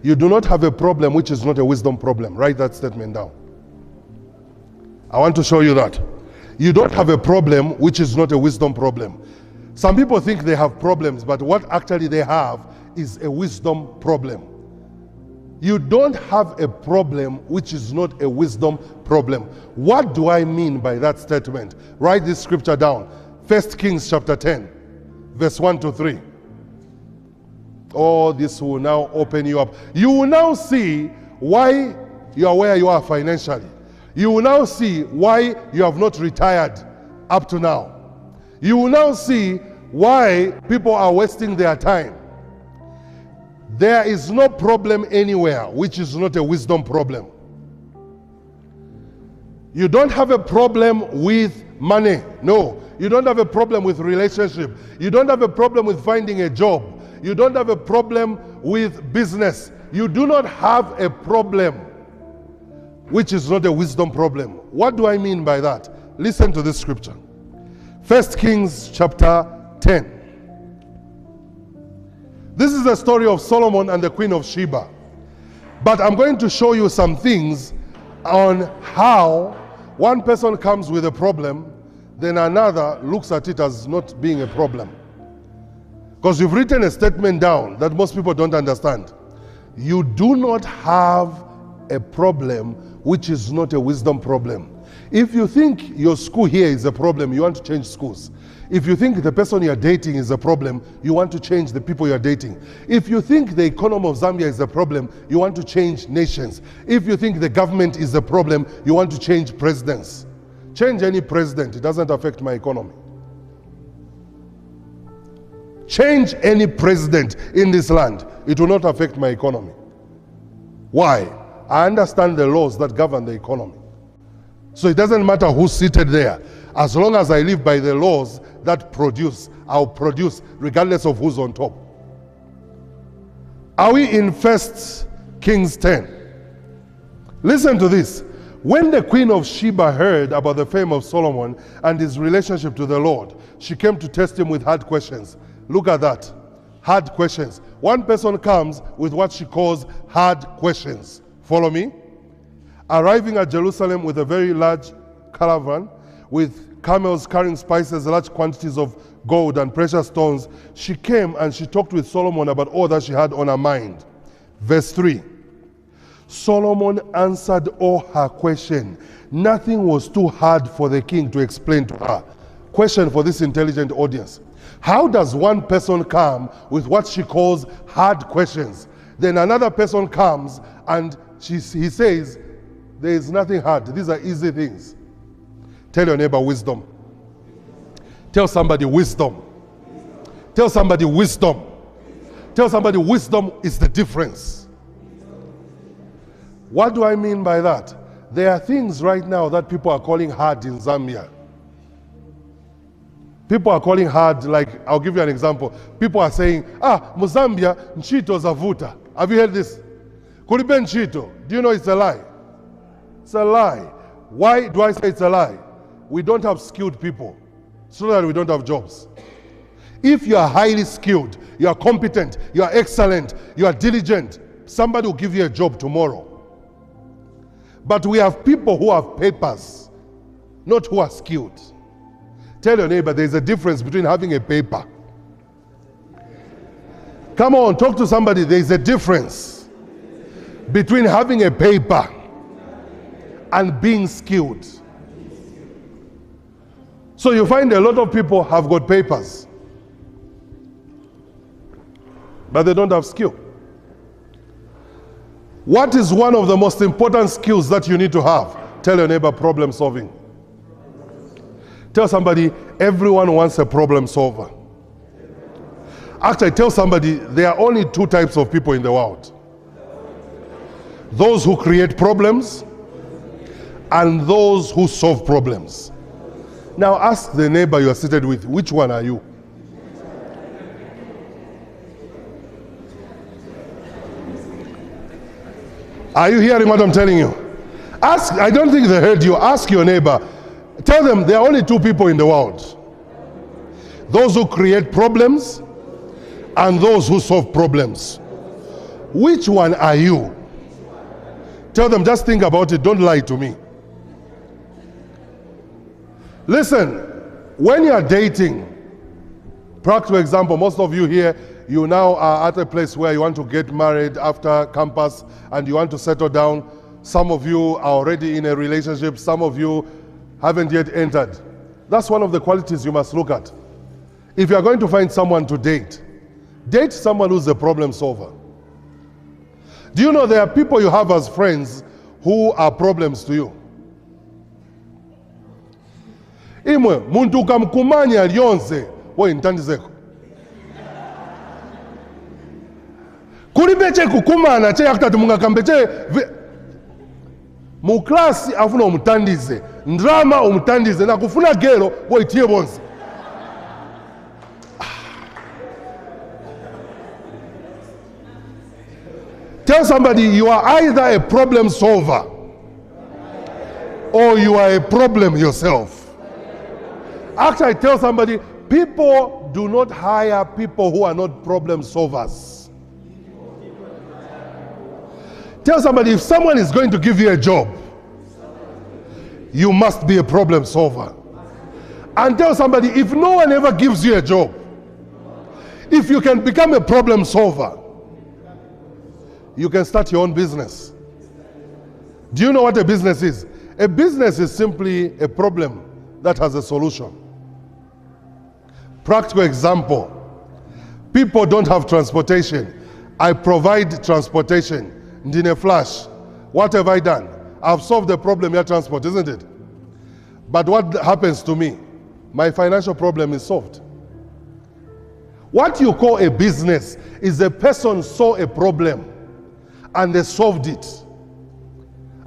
You do not have a problem which is not a wisdom problem. Write that statement down. I want to show you that. You don't have a problem which is not a wisdom problem. Some people think they have problems, but what actually they have is a wisdom problem. You don't have a problem which is not a wisdom problem. What do I mean by that statement? Write this scripture down. 1 Kings chapter 10, verse 1 to 3. Oh, this will now open you up. You will now see why you are where you are financially. You will now see why you have not retired up to now. You will now see why people are wasting their time. There is no problem anywhere which is not a wisdom problem. You don't have a problem with money. No. You don't have a problem with relationship. You don't have a problem with finding a job. You don't have a problem with business. You do not have a problem which is not a wisdom problem. What do I mean by that? Listen to this scripture. 1 Kings chapter 10. This is the story of Solomon and the Queen of Sheba. But I'm going to show you some things on how one person comes with a problem, then another looks at it as not being a problem. Because you've written a statement down that most people don't understand. You do not have a problem which is not a wisdom problem. If you think your school here is a problem, you want to change schools. If you think the person you're dating is a problem, you want to change the people you're dating. If you think the economy of Zambia is a problem, you want to change nations. If you think the government is a problem, you want to change presidents. Change any president, it doesn't affect my economy. Change any president in this land, it will not affect my economy. Why? I understand the laws that govern the economy. So it doesn't matter who's seated there. As long as I live by the laws that produce, I'll produce regardless of who's on top. Are we in 1 Kings 10? Listen to this. When the Queen of Sheba heard about the fame of Solomon and his relationship to the Lord, she came to test him with hard questions. Look at that. Hard questions. One person comes with what she calls hard questions. Follow me? Arriving at Jerusalem with a very large caravan, with camels carrying spices, large quantities of gold and precious stones, she came and she talked with Solomon about all that she had on her mind. Verse 3. Solomon answered all her questions. Nothing was too hard for the king to explain to her. Question for this intelligent audience. How does one person come with what she calls hard questions? Then another person comes and he says, there is nothing hard. These are easy things. Tell your neighbor wisdom. Tell somebody wisdom. Tell somebody wisdom. Tell somebody wisdom is the difference. What do I mean by that? There are things right now that people are calling hard in Zambia. People are calling hard, like, I'll give you an example. People are saying, Muzambia, nchito zavuta. Have you heard this? Kuribe nchito. Do you know it's a lie? It's a lie. Why do I say it's a lie? We don't have skilled people, so that we don't have jobs. If you are highly skilled, you are competent, you are excellent, you are diligent, somebody will give you a job tomorrow. But we have people who have papers, not who are skilled. Tell your neighbor there's a difference between having a paper. Come on, talk to somebody. There's a difference between having a paper and being skilled. So you find a lot of people have got papers, but they don't have skill. What is one of the most important skills that you need to have? Tell your neighbor, problem solving. Tell somebody, everyone wants a problem solver. Actually, tell somebody, there are only two types of people in the world. Those who create problems and those who solve problems. Now ask the neighbor you are seated with, which one are you? Are you hearing what I'm telling you? Ask, I don't think they heard you. Ask your neighbor. Tell them there are only two people in the world. Those who create problems and those who solve problems. Which one are you? Tell them, just think about it. Don't lie to me. Listen, when you are dating, practical example, most of you here, you now are at a place where you want to get married after campus and you want to settle down. Some of you are already in a relationship. Some of you haven't yet entered. That's one of the qualities you must look at. If you are going to find someone to date, date someone who's a problem solver. Do you know there are people you have as friends who are problems to you? Imwe, muntu kamkumanya lyonse, wo intandizeko. Kuri beche kukumana, che yakutatu munga kambeche, mu klasi afuna umutandize, ndrama umutandize, na kufuna gero, wo itie bonse. Tell somebody you are either a problem solver or you are a problem yourself. Actually, tell somebody, people do not hire people who are not problem solvers. Tell somebody, if someone is going to give you a job, you must be a problem solver. And tell somebody, if no one ever gives you a job, if you can become a problem solver, you can start your own business. Do you know what a business is? A business is simply a problem that has a solution. Practical example. People don't have transportation. I provide transportation. In a flash. What have I done? I've solved the problem of transport, isn't it? But what happens to me? My financial problem is solved. What you call a business is a person saw a problem and they solved it.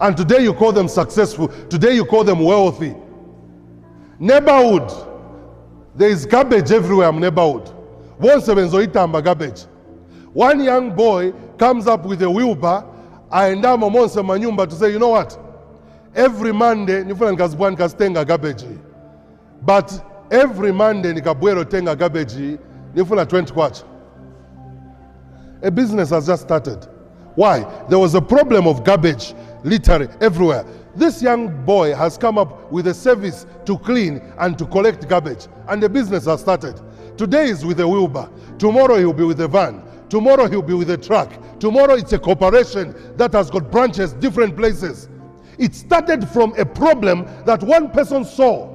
And today you call them successful. Today you call them wealthy. Neighborhood. There is garbage everywhere in neighborhood. Garbage. One young boy comes up with a wheelbarrow and to say, you know what? Every Monday, nikastenga garbage. But every Monday, nikabuero tenga garbage, nifuna 20 kwacha. A business has just started. Why? There was a problem of garbage, literally everywhere. This young boy has come up with a service to clean and to collect garbage. And the business has started. Today is with a wheelbarrow. Tomorrow he'll be with a van. Tomorrow he'll be with a truck. Tomorrow it's a corporation that has got branches, different places. It started from a problem that one person saw,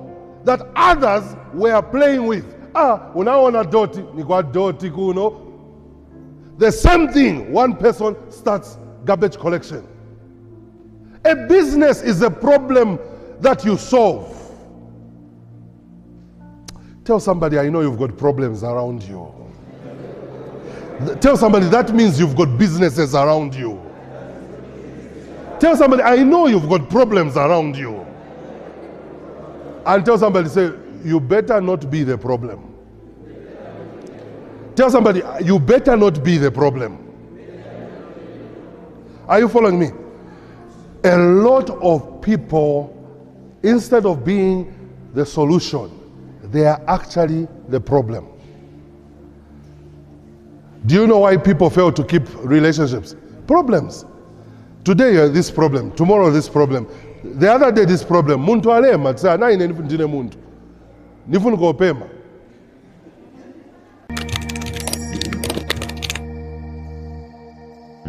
that others were playing with. Unaona doti, nikwa doti kuno. The same thing, one person starts garbage collection. A business is a problem that you solve. Tell somebody, I know you've got problems around you. Tell somebody, that means you've got businesses around you. Tell somebody, I know you've got problems around you. And tell somebody, say, you better not be the problem. Tell somebody, you better not be the problem. Are you following me? A lot of people, instead of being the solution, they are actually the problem. Do you know why people fail to keep relationships? Problems. Today this problem, tomorrow this problem, the other day this problem. Muntu alema, tsa na ine ndine muntu. Nifuna kupema.